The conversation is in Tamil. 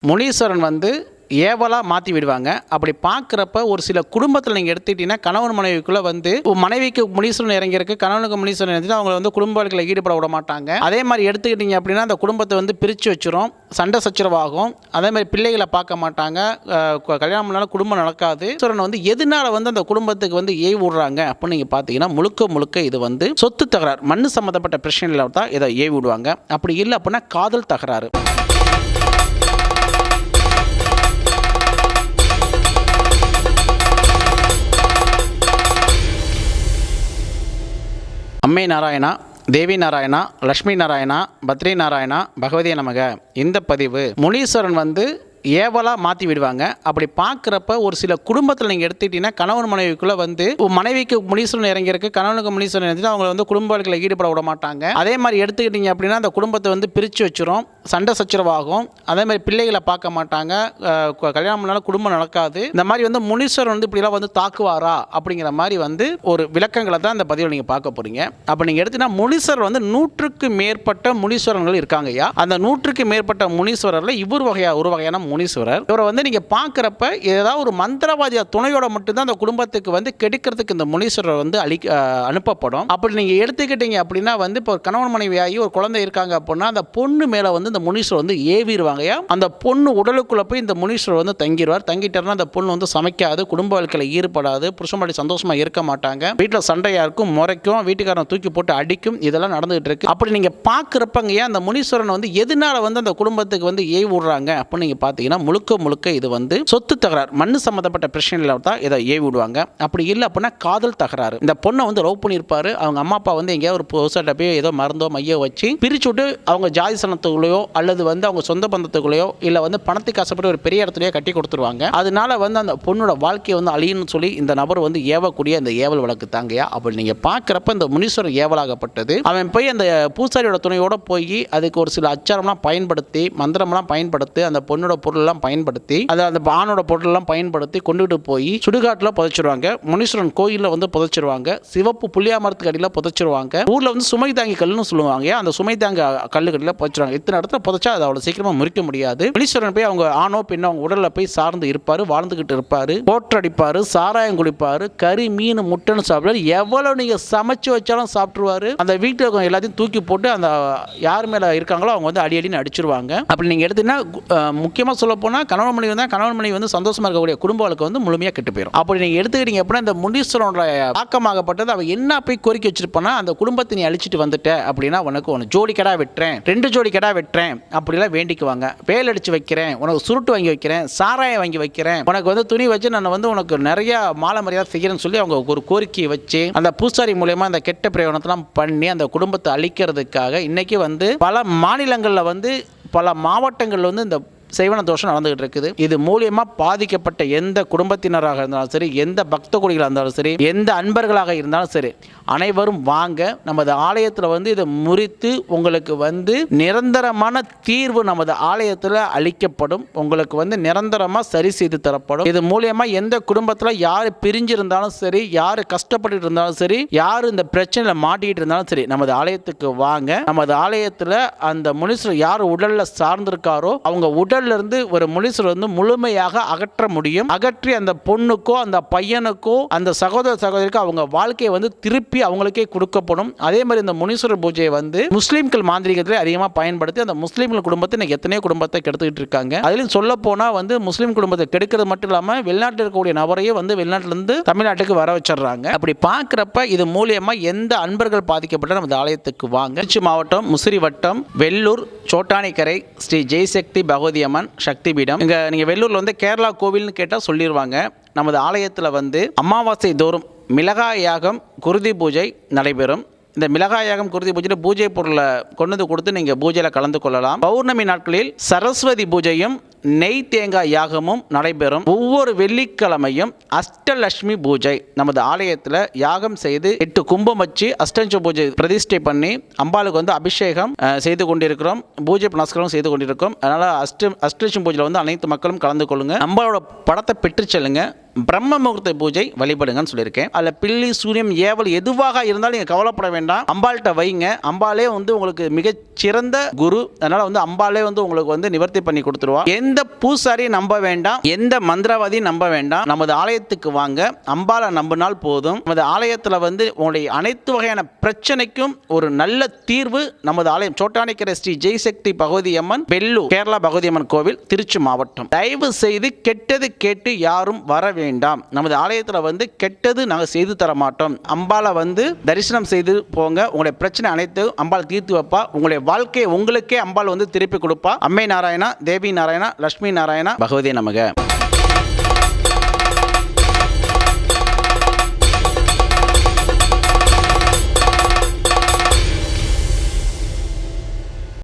முனீஸ்வரன் ஏவலாக மாற்றி விடுவாங்க. அப்படி பார்க்குறப்ப ஒரு சில குடும்பத்தில் நீங்கள் எடுத்துக்கிட்டீங்கன்னா கணவன் மனைவிக்குள்ளே மனைவிக்கு முனீஸ்வரன் இறங்கியிருக்கு, கணவனுக்கு முனீஸ்வரன் இறங்கிட்டு அவங்க குடும்ப வாழ்க்கையில் ஈடுபட விட மாட்டாங்க. அதே மாதிரி எடுத்துக்கிட்டீங்க அப்படின்னா அந்த குடும்பத்தை பிரித்து வச்சிரும், சண்டை சச்சரவாகும். அதே மாதிரி பிள்ளைகளை பார்க்க மாட்டாங்க, கல்யாணம் பண்ணாலும் குடும்பம் நடக்காது. முனீஸ்வரன் எதனால அந்த குடும்பத்துக்கு ஏவி விடுறாங்க அப்படின்னு நீங்கள் பார்த்தீங்கன்னா முழுக்க இது சொத்து தகராறு, மண் சம்மந்தப்பட்ட பிரச்சனையில் தான் இதை ஏவி விடுவாங்க. அப்படி இல்லை அப்படின்னா காதல் தகராறு. அம்மை நாராயணா, தேவி நாராயணா, லக்ஷ்மி நாராயணா, பத்ரி நாராயணா, பகவதியே நமக. இந்த பதிவு முனீஸ்வரன் ஏவலாக மாற்றி விடுவாங்க. அப்படி பார்க்குறப்ப ஒரு சில குடும்பத்தில் நீங்கள் எடுத்துக்கிட்டீங்கன்னா கணவன் மனைவிக்குள்ளே மனைவிக்கு முனீஸ்வரன் இறங்கியிருக்கு, கணவனுக்கு முனீஸ்வரன் இறங்கிட்டு அவங்க குடும்ப வாழ்க்கையில் ஈடுபட விட மாட்டாங்க. அதே மாதிரி எடுத்துக்கிட்டீங்க அப்படின்னா அந்த குடும்பத்தை பிரித்து வச்சிரும், சண்டை சச்சரவாகும். அதே மாதிரி பிள்ளைகளை பார்க்க மாட்டாங்க, கல்யாணம் பண்ணாலும் குடும்பம் நடக்காது. இந்த மாதிரி முனீஸ்வரன் இப்படிலாம் தாக்குவாரா அப்படிங்கிற மாதிரி ஒரு விளக்கங்களை தான் இந்த பதிவில் நீங்கள் பார்க்க போகிறீங்க. அப்போ நீங்கள் எடுத்தீங்கன்னா முனீஸ்வரர் 100க்கு மேற்பட்ட முனீஸ்வரர்கள் இருக்காங்கய்யா. அந்த 100க்கு மேற்பட்ட முனீஸ்வரரில் இவர் ஒரு வகையான முனீஸ்வரர். இவரை நீங்கள் பார்க்குறப்ப ஏதாவது ஒரு மந்திரவாதிய துணையோட மட்டும்தான் அந்த குடும்பத்துக்கு கெடுக்கிறதுக்கு இந்த முனீஸ்வரர் அனுப்பப்படும். அப்படி நீங்கள் எடுத்துக்கிட்டீங்க அப்படின்னா இப்போ ஒரு கணவன் மனைவியாகி ஒரு குழந்தை இருக்காங்க அப்படின்னா அந்த பொண்ணு மேலே இந்த முனீஸ்வரர் ஏவிடுவாங்க. அந்த பொண்ணு உடலுக்குள்ளே போய் இந்த முனீஸ்வரர் தங்கிடுவார். தங்கிட்டாருன்னா அந்த பொண்ணு சமைக்காது, குடும்ப வாழ்க்கையில் ஈடுபடாது, புருஷமாடி சந்தோஷமாக இருக்க மாட்டாங்க, வீட்டில் சண்டையாக இருக்கும், முறைக்கும், வீட்டுக்காரன் தூக்கி போட்டு அடிக்கும். இதெல்லாம் நடந்துகிட்டு இருக்கு. அப்படி நீங்கள் பார்க்குறப்பங்க அந்த முனீஸ்வரன் எதனால அந்த குடும்பத்துக்கு ஏவி விடுறாங்க அப்படின்னு நீங்கள் பார்த்தீங்கன்னா முழுக்க இது சொத்து தகராறு, மண் சம்மந்தப்பட்ட பிரச்சனையில் தான் இதை ஏவி விடுவாங்க. அப்படி இல்லை அப்படின்னா காதல் தகராறு. இந்த பொண்ணை லவ் பண்ணியிருப்பாரு, அவங்க அம்மா அப்பா எங்கேயாவது ஒரு புதுசாக போய் ஏதோ மருந்தோ மையோ வச்சு பிரிச்சு விட்டு அவங்க ஜாதி சனத்துக்குள்ளேயோ அல்லது அவங்க சொந்த பந்தத்துக்குள்ளேயோ இல்லை பணத்துக்கு ஆசைப்பட்டு ஒரு பெரிய இடத்துலையோ கட்டி கொடுத்துருவாங்க. அதனால அந்த பொண்ணோட வாழ்க்கையை அழியணும்னு சொல்லி இந்த நபர் ஏவக்கூடிய அந்த ஏவல் வழக்கு தாங்கயா. அப்படி நீங்கள் பார்க்குறப்ப இந்த முனீஸ்வரர் ஏவலாகப்பட்டது. அவன் போய் அந்த பூசாரியோட துணையோட போய் அதுக்கு ஒரு சில அச்சாரம்லாம் பயன்படுத்தி, மந்திரம்லாம் பயன்படுத்தி, அந்த பொண்ணோட பொருளெல்லாம் பயன்படுத்தி, அந்த ஆணோட பொருளெல்லாம் பயன்படுத்தி கொண்டுகிட்டு போய் சுடுகாட்டில் புதைச்சிருவாங்க. முனீஸ்வரன் கோயிலில் புதைச்சிருவாங்க. சிவப்பு புளியாமரத்துக்கு அடியில் புதைச்சிருவாங்க. ஊரில் சுமை தாங்கி கல்லுன்னு சொல்லுவாங்க. அந்த சுமை தாங்க கல்லுக்கடியில் புதைச்சிருவாங்க. இத்தனை இடத்துல புதைச்சா அதை அவ்வளோ சீக்கிரமாக முறிக்க முடியாது. முனீஸ்வரன் போய் அவங்க ஆணோ பெண்ணோ அவங்க உடலில் போய் சார்ந்து இருப்பார், வாழ்ந்துக்கிட்டு இருப்பார், போற்றடிப்பார், சாராயம் குடிப்பார், கறி மீன் முட்டைன்னு சாப்பிடுவார். எவ்வளோ நீங்கள் சமைச்சு வச்சாலும் சாப்பிட்ருவாரு. அந்த வீட்டில் இருக்க எல்லாத்தையும் தூக்கி போட்டு அந்த யார் மேலே இருக்காங்களோ அவங்க அடின்னு அடிச்சிருவாங்க. அப்படி நீங்கள் எடுத்தீங்கன்னா முக்கியமாக சொல்ல போனால் கணவன் மனைவி சந்தோஷமாக இருக்கக்கூடிய குடும்ப வாழ்க்கை முழுமையாக கெட்டு போயிடும். அப்படி நீங்கள் எடுத்துக்கிட்டீங்க அப்படின்னா இந்த முனீஸ்வரனோட தாக்கமாகப்பட்டது அவன் என்ன போய் கோரிக்கை வச்சிருப்பானா, அந்த குடும்பத்தை நீ அழிச்சிட்டு வந்துட்ட அப்படின்னா உனக்கு ஒன்று ஜோடி கடா வெட்டுறேன், 2 ஜோடி கடா வெட்டுறேன் அப்படிலாம் வேண்டிக்குவாங்க. வேல் அடிச்சு வைக்கிறேன், உனக்கு சுருட்டு வாங்கி வைக்கிறேன், சாராயம் வாங்கி வைக்கிறேன், உனக்கு துணி வச்சு நான் உனக்கு நிறைய மாலை மரியாதை செய்கிறேன்னு சொல்லி அவங்க ஒரு கோரிக்கையை வச்சு அந்த பூசாரி மூலமா அந்த கெட்ட பிரயோகத்தெல்லாம் பண்ணி அந்த குடும்பத்தை அழிக்கிறதுக்காக இன்னைக்கு பல மாநிலங்களில் பல மாவட்டங்களில் இந்த செய்வன தோஷம் நடந்துகிட்டு இருக்குது. இது மூலியமாக பாதிக்கப்பட்ட எந்த குடும்பத்தினராக இருந்தாலும் சரி, எந்த பக்த கொடிகளாக இருந்தாலும் சரி, எந்த அன்பர்களாக இருந்தாலும் சரி, அனைவரும் வாங்க நமது ஆலயத்தில் இதை முறித்து உங்களுக்கு நிரந்தரமான தீர்வு நமது ஆலயத்தில் அளிக்கப்படும். உங்களுக்கு நிரந்தரமாக சரி செய்து தரப்படும். இது மூலியமாக எந்த குடும்பத்தில் யார் பிரிஞ்சிருந்தாலும் சரி, யார் கஷ்டப்பட்டு இருந்தாலும் சரி, யார் இந்த பிரச்சனையில் மாட்டிக்கிட்டு இருந்தாலும் சரி, நமது ஆலயத்துக்கு வாங்க. நமது ஆலயத்தில் அந்த முனீஸ்வரர் யார் உடலில் சார்ந்திருக்காரோ அவங்க உடல் இருந்து ஒரு முனீஸ்வரர் முழுமையாக அகற்ற முடியும். அகற்றி அந்த பொண்ணுக்கோ அந்த பையனுக்கோ அந்த சகோதர சகோதரிக்கோ அவங்க வாழ்க்கையை திருப்பி அவங்களுக்கே கொடுக்கப்படும். அதே மாதிரி இந்த முனீஸ்வரர் பூஜையை முஸ்லீம்கள் மாந்திரிகத்தில் அதிகமாக பயன்படுத்தி அந்த முஸ்லீம்கள் குடும்பத்தை எத்தனையோ குடும்பத்தை கெடுத்துக்கிட்டு இருக்காங்க. அதிலும் சொல்ல போனால் முஸ்லீம் குடும்பத்தை கெடுக்கிறது மட்டும் இல்லாமல் வெளிநாட்டில் இருக்கக்கூடிய நபரையே வெளிநாட்டிலிருந்து தமிழ்நாட்டுக்கு வர வச்சிடறாங்க. அப்படி பார்க்குறப்ப இது மூலியமா எந்த அன்பர்கள் பாதிக்கப்பட்ட நமது ஆலயத்துக்கு வாங்க. திருச்சி மாவட்டம் முசிறி வட்டம் வெள்ளூர் சோட்டானிக்கரை ஸ்ரீ ஜெய்சக்தி பகவதி அம்மன் சக்தி பீடம். இங்கே நீங்கள் வெள்ளூரில் கேரளா கோவில்னு கேட்டால் சொல்லிடுவாங்க. நமது ஆலயத்தில் அமாவாசை தோறும் மிளகாய் யாகம் குருதி பூஜை நடைபெறும். இந்த மிளகாய் யாகம் குருதி பூஜையில் பூஜை பொருளை கொண்டு கொடுத்து நீங்கள் பூஜையில் கலந்து கொள்ளலாம். பௌர்ணமி நாட்களில் சரஸ்வதி பூஜையும் நெய் தேங்காய் யாகமும் நடைபெறும். ஒவ்வொரு வெள்ளிக்கிழமையும் அஷ்டலட்சுமி பூஜை நமது ஆலயத்தில் யாகம் செய்து 8 கும்பம் வச்சு அஷ்டலட்சுமி பூஜை பிரதிஷ்டை பண்ணி அம்பாளுக்கு அபிஷேகம் செய்து கொண்டிருக்கிறோம். பூஜை புனஸ்காரம் செய்து கொண்டிருக்கிறோம். அதனால் அஷ்டலட்சுமி பூஜையில் அனைத்து மக்களும் கலந்து கொள்ளுங்க. அம்பாளோட படத்தை பெற்று செல்லுங்க. பிரம்ம முகூர்த்த பூஜை வழிபடுங்கன்னு சொல்லியிருக்கேன். அதில் பில்லி சூரியம் ஏவல் எதுவாக இருந்தாலும் நீங்கள் கவலைப்பட வேண்டாம், அம்பாள்கிட்ட வைங்க. அம்பாலே வந்து உங்களுக்கு மிகச்சிறந்த குரு, அதனால வந்து அம்பாலே வந்து உங்களுக்கு வந்து நிவர்த்தி பண்ணி கொடுத்துருவா. எந்த பூசாரியும் நம்ப வேண்டாம், எந்த மந்திரவாதியும் நம்ப வேண்டாம். நமது ஆலயத்துக்கு வாங்க, அம்பாலை நம்பினால் போதும். நமது ஆலயத்தில் வந்து உங்களுடைய அனைத்து வகையான பிரச்சனைக்கும் ஒரு நல்ல தீர்வு. நமது ஆலயம் சோட்டானிக்கரை ஸ்ரீ ஜெய்சக்தி பகவதி அம்மன், பெல்லூர், கேரளா பகவதி அம்மன் கோவில், திருச்சி மாவட்டம். தயவு செய்து கெட்டது கேட்டு யாரும் வர வேண்டாம். நமது ஆலயத்தில் வந்து கெட்டது நாங்கள் செய்து தர மாட்டோம். அம்பாலை வந்து தரிசனம் செய்து போங்க. உங்களுடைய பிரச்சனை அனைத்து அம்பாள் தீர்த்து வைப்பா. உங்களுடைய வாழ்க்கையை உங்களுக்கே அம்பாள் வந்து திருப்பி கொடுப்பா. அம்மை நாராயணா, தேவி நாராயணா, லட்சுமி நாராயணா, பகவதி நமக.